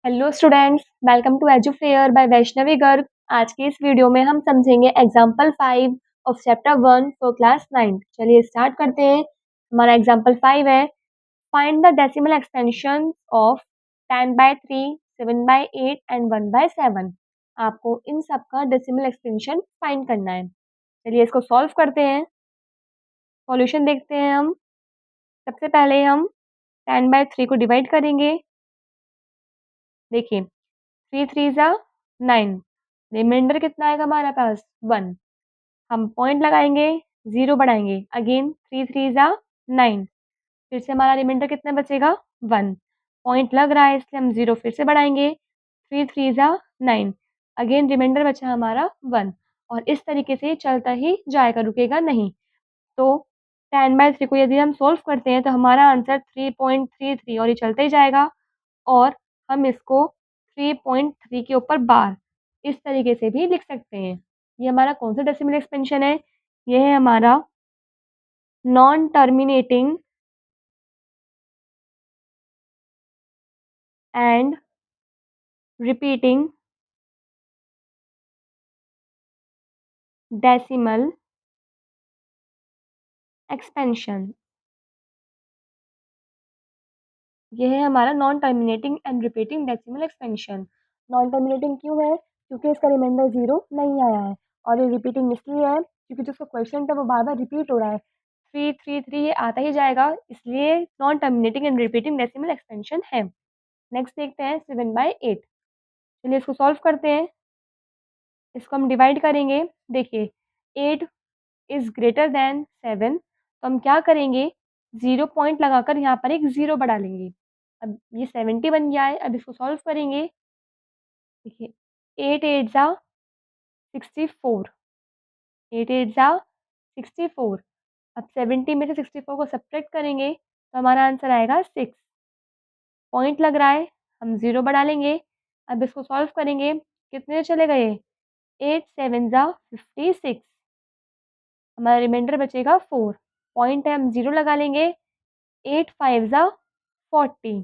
Hello students, welcome to Edufair by Vaishnavi Garg. आज की इस वीडियो में हम समझेंगे example 5 of chapter 1 for class 9। चलिए स्टार्ट करते हैं। हमारा एग्जाम्पल 5 है, find the decimal extension of 10/3, 7/8 and 1/7। आपको इन सब का डेसिमल एक्सटेंशन फाइंड करना है। चलिए इसको सॉल्व करते हैं। सॉल्यूशन देखते हैं हम। सबसे पहले हम 10/3 को डिवाइड करेंगे। देखिए, 3 3 ज़ा 9, रिमाइंडर कितना आएगा हमारे पास 1। हम पॉइंट लगाएंगे, 0 बढ़ाएंगे, अगेन 3 3 ज़ा 9, फिर से हमारा रिमाइंडर कितना बचेगा 1। पॉइंट लग रहा है इसलिए हम 0 फिर से बढ़ाएंगे, 3 3 ज़ा 9, अगेन रिमाइंडर बचा हमारा 1। और इस तरीके से चलता ही जाएगा, रुकेगा नहीं। तो 10/3 को यदि हम सोल्व करते हैं तो हमारा आंसर 3.33 और ये चलता ही जाएगा। और हम इसको 3.3 के ऊपर बार इस तरीके से भी लिख सकते हैं। ये हमारा कौन सा डेसिमल एक्सपेंशन है? ये है हमारा non terminating and repeating decimal expansion. ये है हमारा non terminating and repeating decimal expansion. Non terminating क्यों है? क्योंकि इसका रिमाइंडर 0 नहीं आया है। और ये रिपीटिंग इसलिए है क्योंकि जो उसका क्वेश्चन था वो बार-बार रिपीट हो रहा है। 3 3 3 ये आता ही जाएगा, इसलिए non terminating and repeating decimal expansion है। नेक्स्ट देखते हैं 7/8। चलिए इसको सॉल्व करते हैं। इसको हम डिवाइड करेंगे। देखिए, 8 इज़ ग्रेटर देन 7, तो हम क्या करेंगे, 0 पॉइंट लगाकर यहाँ पर एक 0 बढ़ा लेंगे। अब ये 70 बन गया है। अब इसको सॉल्व करेंगे। देखिए, 8 8 ज़ा 64, 8 8 ज़ा 64। अब 70 में से 64 को सब्ट्रैक्ट करेंगे तो हमारा आंसर आएगा 6। पॉइंट लग रहा है, हम 0 बढ़ा लेंगे। अब इसको सॉल्व करेंगे। कितने चले गए? 8 7 ज़ा 56, हमारा रिमाइंडर बचेगा 4। पॉइंट है, हम 0 लगा लेंगे। 8 5 ज़ा 40,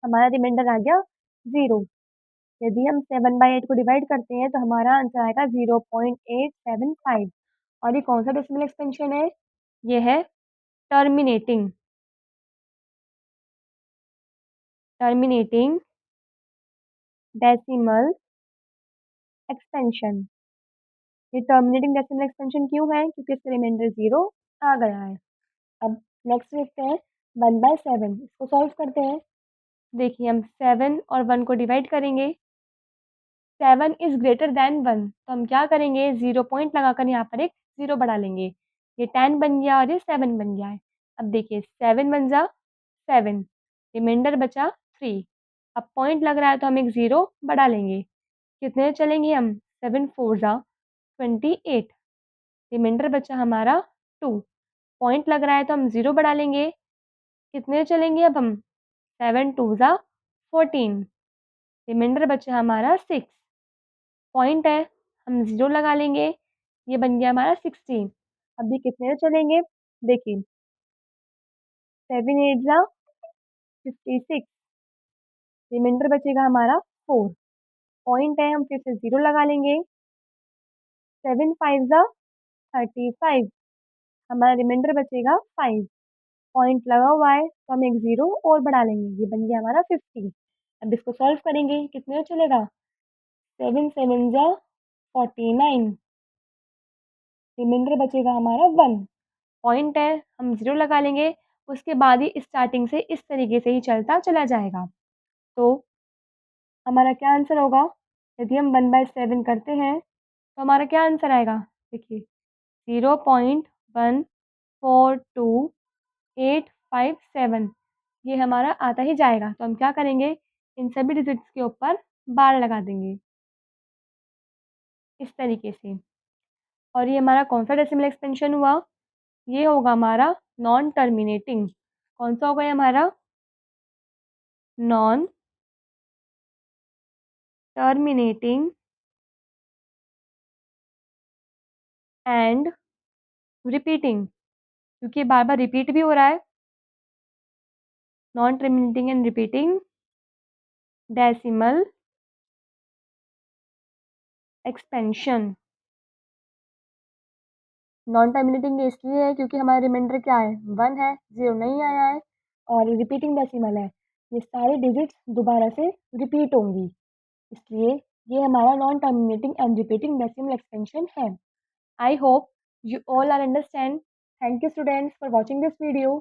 हमारा रिमाइंडर आ गया 0। यदि हम 7/8 को डिवाइड करते हैं तो हमारा आंसर आएगा 0.875। और ये कौन सा डेसिमल एक्सपेंशन है? ये है टर्मिनेटिंग टर्मिनेटिंग डेसिमल एक्सपेंशन। ये टर्मिनेटिंग डेसिमल एक्सपेंशन क्यों है? क्योंकि इसका रिमाइंडर 0 आ गया है। अब नेक्स्ट देखते हैं 1/7। इसको सॉल्व करते हैं। देखिए, हम 7 और 1 को डिवाइड करेंगे। 7 इज़ ग्रेटर देन 1, तो हम क्या करेंगे, 0 पॉइंट लगाकर यहाँ पर एक 0 बढ़ा लेंगे। ये 10 बन गया और ये 7 बन गया है। अब देखिए, 7 1 ज़ा 7, रिमाइंडर बचा 3। अब पॉइंट लग रहा है तो हम एक 0 बढ़ा लेंगे। कितने चलेंगे हम? 7 4 ज़ा 28, रिमाइंडर बचा हमारा 2। पॉइंट लग रहा है तो हम 0 बढ़ा लेंगे। कितने चलेंगे अब हम? 7 2 ज़ा 14, रिमाइंडर बचा हमारा 6। पॉइंट है, हम 0 लगा लेंगे। ये बन गया हमारा 16। अब ये कितने चलेंगे? देखिए, 7 8 ज़ा 56, रिमाइंडर बचेगा हमारा 4। पॉइंट है, हम फिर से 0 लगा लेंगे। 7 5 ज़ा 35, हमारा रिमाइंडर बचेगा 5। पॉइंट लगा हुआ है तो हम एक 0 और बढ़ा लेंगे। ये बन गया हमारा 50। अब इसको सॉल्व करेंगे। कितने चलेगा? 7 7 ज़ा 49, रिमाइंडर बचेगा हमारा 1। पॉइंट है, हम 0 लगा लेंगे। उसके बाद ही स्टार्टिंग से इस तरीके से ही चलता चला जाएगा। तो हमारा क्या आंसर होगा? यदि हम 1/7 करते हैं तो हमारा क्या आंसर आएगा? देखिए, 0.142 857, ये हमारा आता ही जाएगा। तो हम क्या करेंगे, इन सभी डिजिट्स के ऊपर बार लगा देंगे इस तरीके से। और ये हमारा कौन सा डेसिमल एक्सपेंशन हुआ? ये होगा हमारा नॉन टर्मिनेटिंग। कौन सा होगा ये हमारा? नॉन टर्मिनेटिंग एंड रिपीटिंग, क्योंकि बार-बार रिपीट भी हो रहा है। Non terminating and repeating decimal expansion. Non terminating इसलिए है क्योंकि हमारा रिमाइंडर क्या है, 1 है, 0 नहीं आया है और रिपीटिंग डेसिमल है। ये सारे डिजिट्स दोबारा से रिपीट होंगी, इसलिए ये हमारा non terminating and repeating decimal expansion है। I hope you all are understand. Thank you students for watching this video.